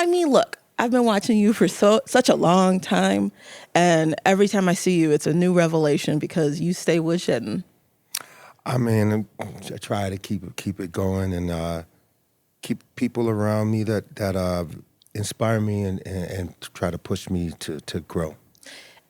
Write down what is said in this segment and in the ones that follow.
I mean, look, I've been watching you for such a long time, and every time I see you, it's a new revelation because you stay woodshedding. I mean, I try to keep it going and keep people around me that inspire me and try to push me to grow.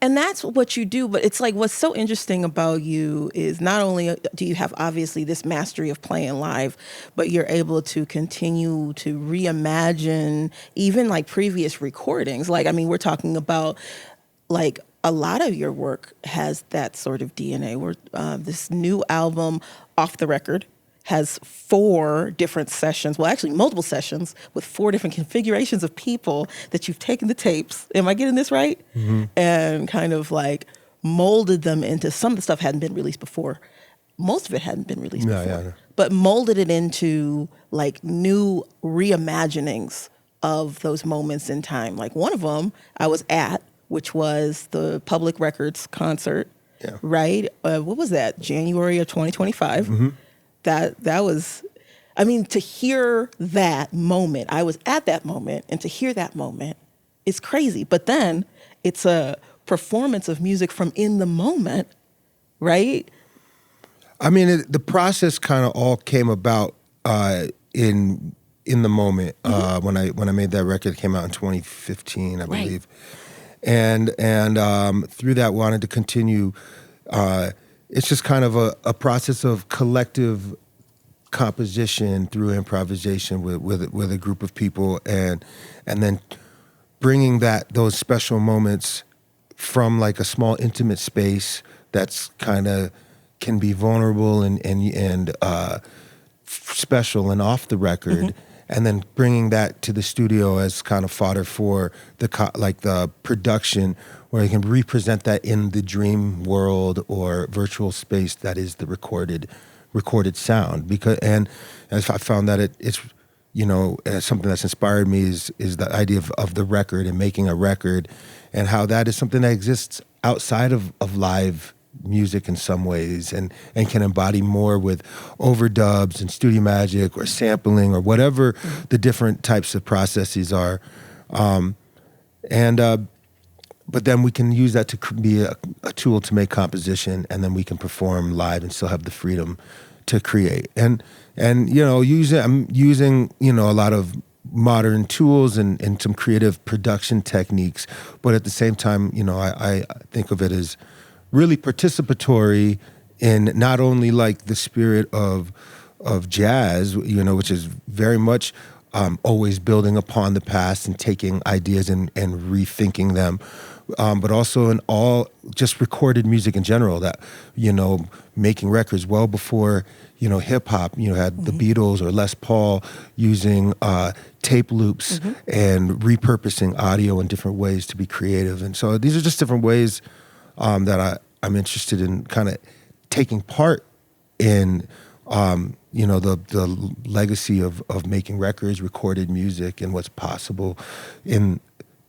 And that's what you do, but it's like what's so interesting about you is not only do you have obviously this mastery of playing live, but you're able to continue to reimagine even like previous recordings. Like, I mean, we're talking about like a lot of your work has that sort of DNA where this new album, Off the Record, has 4 different sessions, well, actually multiple sessions with 4 different configurations of people that you've taken the tapes, am I getting this right? Mm-hmm. And kind of like molded them into, some of the stuff hadn't been released before. Most of it hadn't been released before. Yeah. But molded it into like new reimaginings of those moments in time. Like one of them I was at, which was the Public Records concert, right? What was that, January of 2025? Mm-hmm. That was, I mean, to hear that moment, I was at that moment, and to hear that moment is crazy. But then it's a performance of music from in the moment, right? I mean, the process kind of all came about in the moment. Mm-hmm. When I made that record, it came out in 2015, I believe, and through that wanted to continue. It's just kind of a process of collective composition through improvisation with a group of people, and then bringing those special moments from like a small intimate space that's kind of can be vulnerable and special and off the record, mm-hmm. and then bringing that to the studio as kind of fodder for the production, where you can represent that in the dream world or virtual space that is the recorded sound. And as I found that it's something that's inspired me is the idea of the record and making a record, and how that is something that exists outside of live music in some ways, and can embody more with overdubs and studio magic or sampling or whatever mm-hmm. the different types of processes are. But then we can use that to be a tool to make composition, and then we can perform live and still have the freedom to create. And I'm using a lot of modern tools and some creative production techniques, but at the same time, I think of it as really participatory in not only like the spirit of jazz, which is very much always building upon the past and taking ideas and rethinking them, but also in all just recorded music in general, that, making records well before, hip hop, had the Beatles or Les Paul using tape loops mm-hmm. and repurposing audio in different ways to be creative. And so these are just different ways that I'm interested in kind of taking part in, the legacy of making records, recorded music, and what's possible in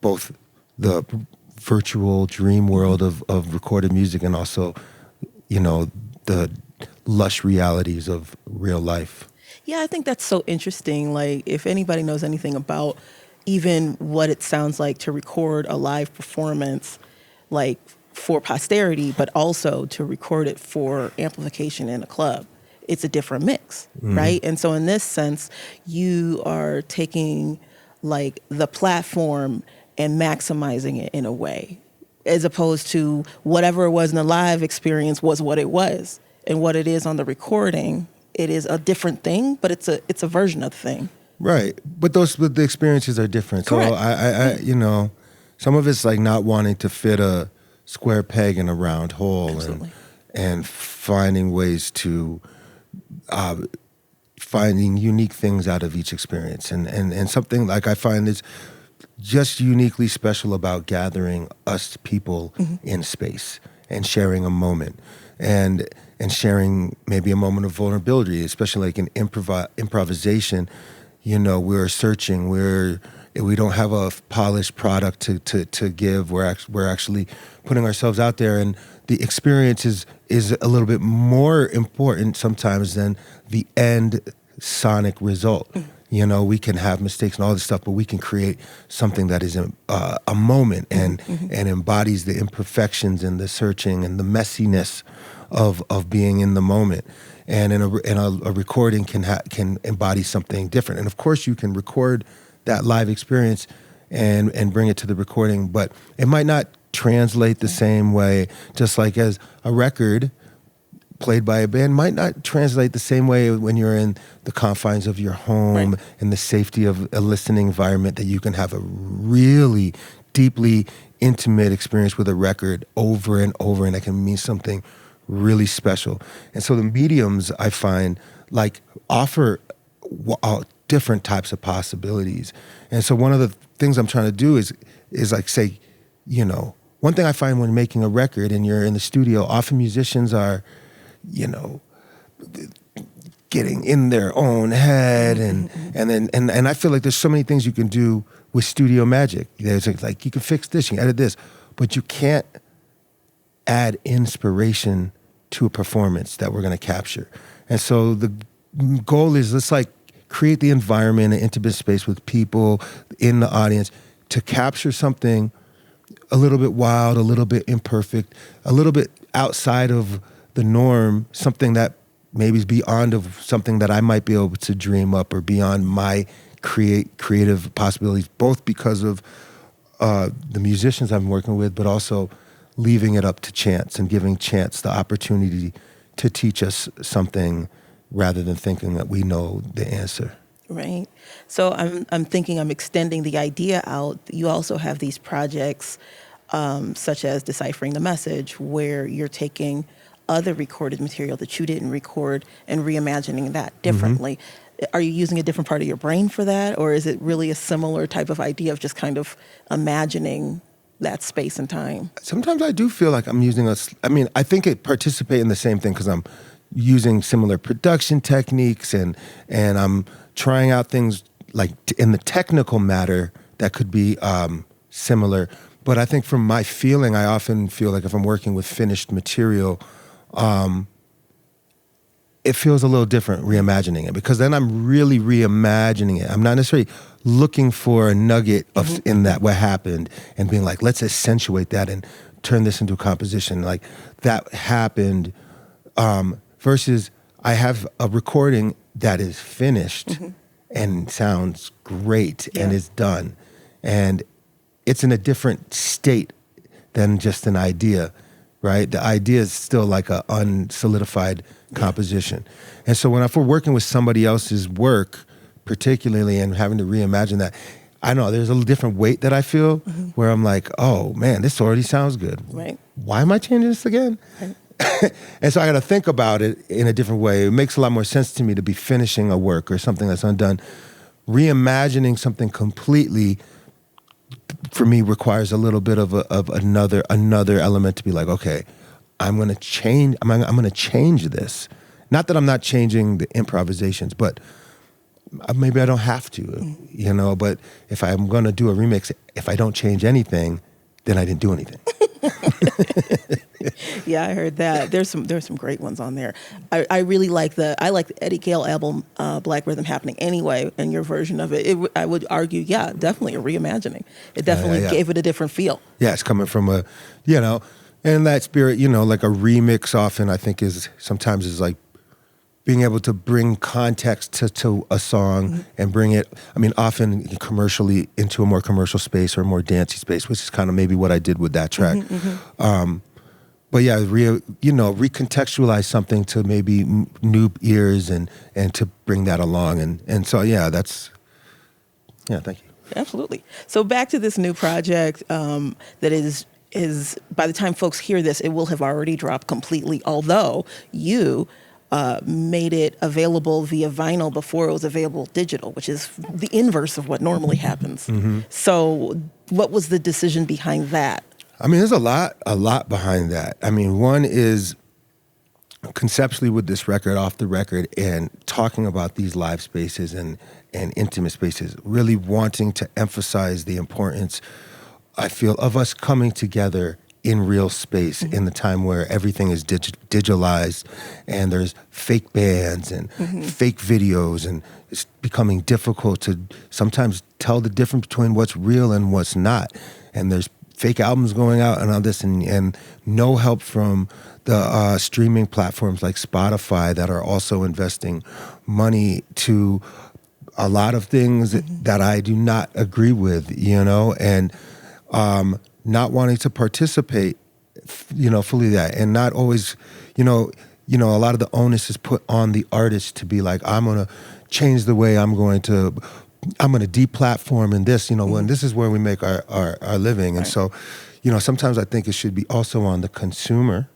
both the virtual dream world of recorded music and also, the lush realities of real life. Yeah, I think that's so interesting. Like, if anybody knows anything about even what it sounds like to record a live performance, like for posterity, but also to record it for amplification in a club, it's a different mix, mm-hmm. right? And so in this sense, you are taking like the platform and maximizing it in a way, as opposed to whatever it was in the live experience was what it was, and what it is on the recording, it is a different thing, but it's a version of the thing. Right, but the experiences are different. Correct. So I some of it's like not wanting to fit a square peg in a round hole, and finding ways to finding unique things out of each experience, and something like I find is just uniquely special about gathering us people mm-hmm. in space and sharing a moment and sharing maybe a moment of vulnerability, especially like in improvisation. We're searching, we don't have a polished product to give. We're actually putting ourselves out there, and the experience is a little bit more important sometimes than the end sonic result. We can have mistakes and all this stuff, but we can create something that is a moment and embodies the imperfections and the searching and the messiness of being in the moment. And in a recording can embody something different. And of course, you can record that live experience and bring it to the recording, but it might not translate the same way, just like as a record played by a band might not translate the same way when you're in the confines of your home, right, in the safety of a listening environment, that you can have a really deeply intimate experience with a record over and over, and that can mean something really special. And so the mediums, I find, like, offer different types of possibilities. And so one of the things I'm trying to do is like, say, one thing I find when making a record and you're in the studio, often musicians are, getting in their own head, and I feel like there's so many things you can do with studio magic. There's like you can fix this, you can edit this, but you can't add inspiration to a performance that we're going to capture. And so the goal is, let's like create the environment, an intimate space with people in the audience to capture something a little bit wild, a little bit imperfect, a little bit outside of the norm, something that maybe is beyond of something that I might be able to dream up, or beyond my creative possibilities, both because of the musicians I'm working with, but also leaving it up to chance and giving chance the opportunity to teach us something rather than thinking that we know the answer. Right. So I'm thinking I'm extending the idea out. You also have these projects such as Deciphering the Message, where you're taking other recorded material that you didn't record and reimagining that differently. Are you using a different part of your brain for that, or is it really a similar type of idea of just kind of imagining that space and time? Sometimes I do feel like I'm using I think it participate in the same thing because I'm using similar production techniques and I'm trying out things like in the technical matter that could be similar. But I think from my feeling, I often feel like if I'm working with finished material, it feels a little different reimagining it, because then I'm really reimagining it. I'm not necessarily looking for a nugget of in that what happened and being like, let's accentuate that and turn this into a composition like that happened, versus I have a recording that is finished and sounds great and is done, and it's in a different state than just an idea. Right? The idea is still like an unsolidified composition. And so when we're working with somebody else's work, particularly, and having to reimagine that, I know there's a different weight that I feel where I'm like, oh man, this already sounds good. Right. Why am I changing this again? Right. And so I got to think about it in a different way. It makes a lot more sense to me to be finishing a work or something that's undone. Reimagining something completely, for me, requires a little bit of another element to be like, okay, I'm going to change. I'm going to change this. Not that I'm not changing the improvisations, but maybe I don't have to, But if I'm going to do a remix, if I don't change anything, then I didn't do anything. Yeah, I heard that. There's some great ones on there. I really like the Eddie Gale album, Black Rhythm Happening Anyway, and your version of it. I would argue, yeah, definitely a reimagining. It definitely gave it a different feel. Yeah, it's coming from and that spirit, like a remix often I think is like being able to bring context to a song and bring it, often commercially into a more commercial space or a more dancey space, which is kind of maybe what I did with that track. But yeah, recontextualize something to maybe new ears and to bring that along. And so, thank you. Absolutely. So back to this new project that is by the time folks hear this, it will have already dropped completely, although you made it available via vinyl before it was available digital, which is the inverse of what normally happens. So what was the decision behind that? There's a lot behind that. One is conceptually with this record, off the record, and talking about these live spaces and intimate spaces, really wanting to emphasize the importance, I feel, of us coming together in real space in the time where everything is digitalized and there's fake bands and fake videos, and it's becoming difficult to sometimes tell the difference between what's real and what's not. And there's fake albums going out and all this, and no help from the streaming platforms like Spotify that are also investing money to a lot of things that I do not agree with, and not wanting to participate, fully that, and not always, a lot of the onus is put on the artist to be like, I'm going to change the way I'm going to deplatform in this, when this is where we make our living. And so, sometimes I think it should be also on the consumer,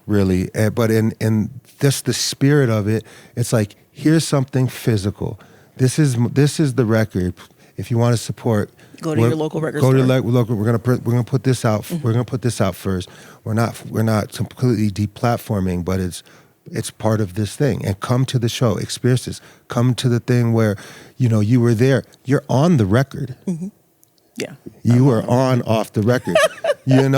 really. But in this, the spirit of it, it's like, here's something physical. This is the record. If you want to support, go to your local record store. Go to local. We're gonna put this out. We're gonna put this out first. We're not completely deplatforming, but it's part of this thing. And come to the show, experience this. Come to the thing where you were there. You're on the record. Yeah, you were off the record. And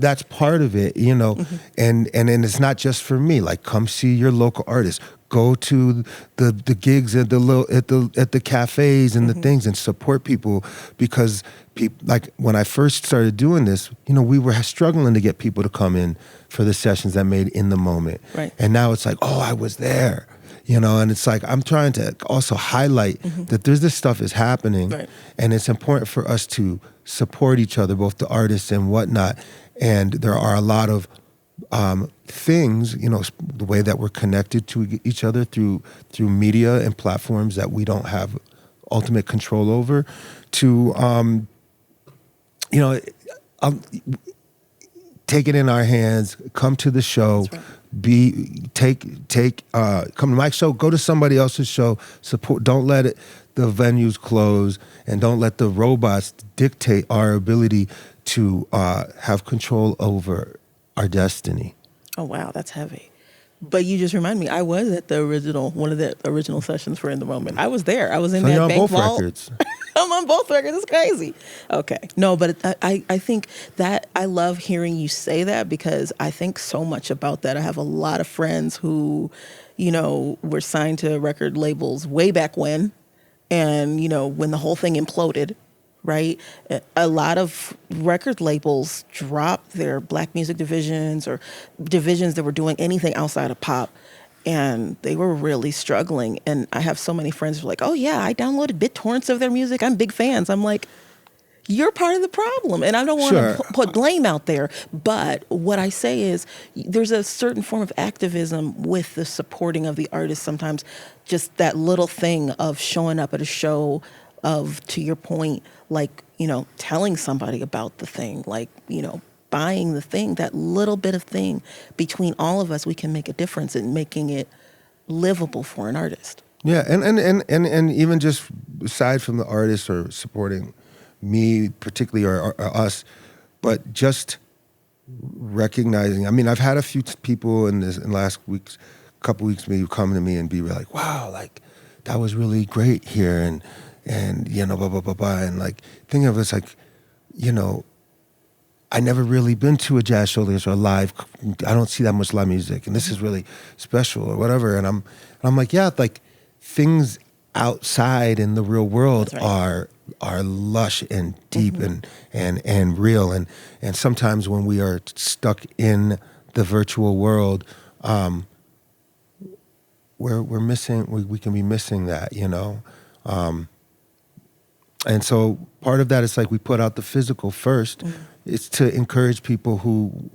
that's part of it. And it's not just for me. Like, come see your local artists. Go to the gigs at the cafes and the things, and support people, because like when I first started doing this, we were struggling to get people to come in for the sessions that made in the moment. Right. And now it's like, oh, I was there. And it's like, I'm trying to also highlight that this stuff is happening, and it's important for us to support each other, both the artists and whatnot. And there are a lot of things, the way that we're connected to each other through media and platforms that we don't have ultimate control over, to take it in our hands, come to the show. Come to my show, go to somebody else's show, support. Don't let the venues close, and don't let the robots dictate our ability to have control over our destiny. Oh wow, that's heavy. But you just remind me, I was at one of the original sessions for In the Moment. I was there. I was in that bank vault. Records. I'm on both records. It's crazy. Okay. No, but I think that I love hearing you say that, because I think so much about that. I have a lot of friends who, were signed to record labels way back when, and, when the whole thing imploded, right? A lot of record labels dropped their black music divisions or divisions that were doing anything outside of pop. And they were really struggling. And I have so many friends who are like, oh yeah, I downloaded BitTorrents of their music. I'm big fans. I'm like, you're part of the problem. And I don't want to put blame out there. But what I say is there's a certain form of activism with the supporting of the artist. Sometimes just that little thing of showing up at a show, of, to your point, like, telling somebody about the thing, like, buying the thing, that little bit of thing between all of us, we can make a difference in making it livable for an artist. Yeah, and even just aside from the artist or supporting me particularly or us, but just recognizing. I mean, I've had a few people in last couple weeks, maybe come to me and be like, "Wow, like that was really great here," and blah blah blah blah, and like think of us like, I never really been to a jazz show or a live. I don't see that much live music, and this is really special or whatever. And I'm like, yeah, like things outside in the real world are lush and deep and real. And sometimes when we are stuck in the virtual world, we're missing. We can be missing that, And so part of that is like we put out the physical first. It's to encourage people who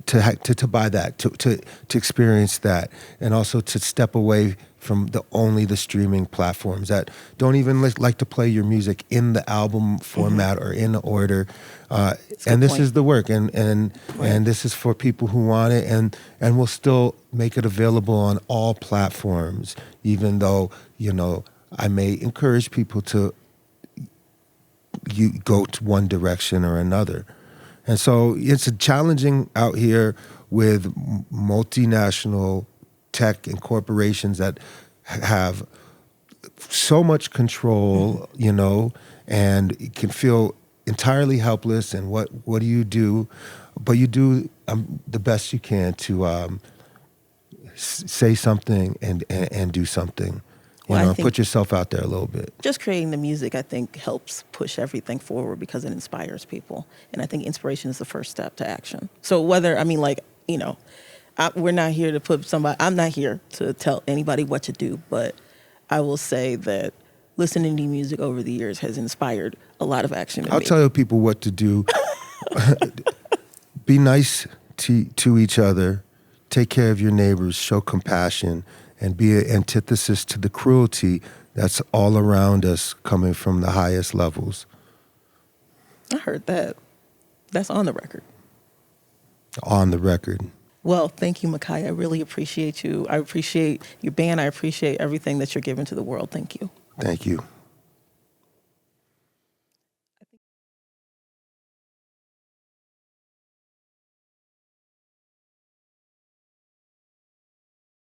to buy that, to experience that, and also to step away from only the streaming platforms that don't even like to play your music in the album format or in the order. And this is the work, and this is for people who want it, and we'll still make it available on all platforms, even though I may encourage people to go to one direction or another. And so it's challenging out here with multinational tech and corporations that have so much control, and it can feel entirely helpless, and what do you do? But you do the best you can to say something and do something. Well, I think put yourself out there a little bit. just creating the music, I think, helps push everything forward because it inspires people. And I think inspiration is the first step to action. So we're not here to put somebody, I'm not here to tell anybody what to do, but I will say that listening to music over the years has inspired a lot of action in me. I'll tell people what to do. Be nice to each other. Take care of your neighbors. Show compassion. And be an antithesis to the cruelty that's all around us coming from the highest levels. I heard that. That's on the record. On the record. Well, thank you, Makaya. I really appreciate you. I appreciate your band. I appreciate everything that you're giving to the world. Thank you. Thank you.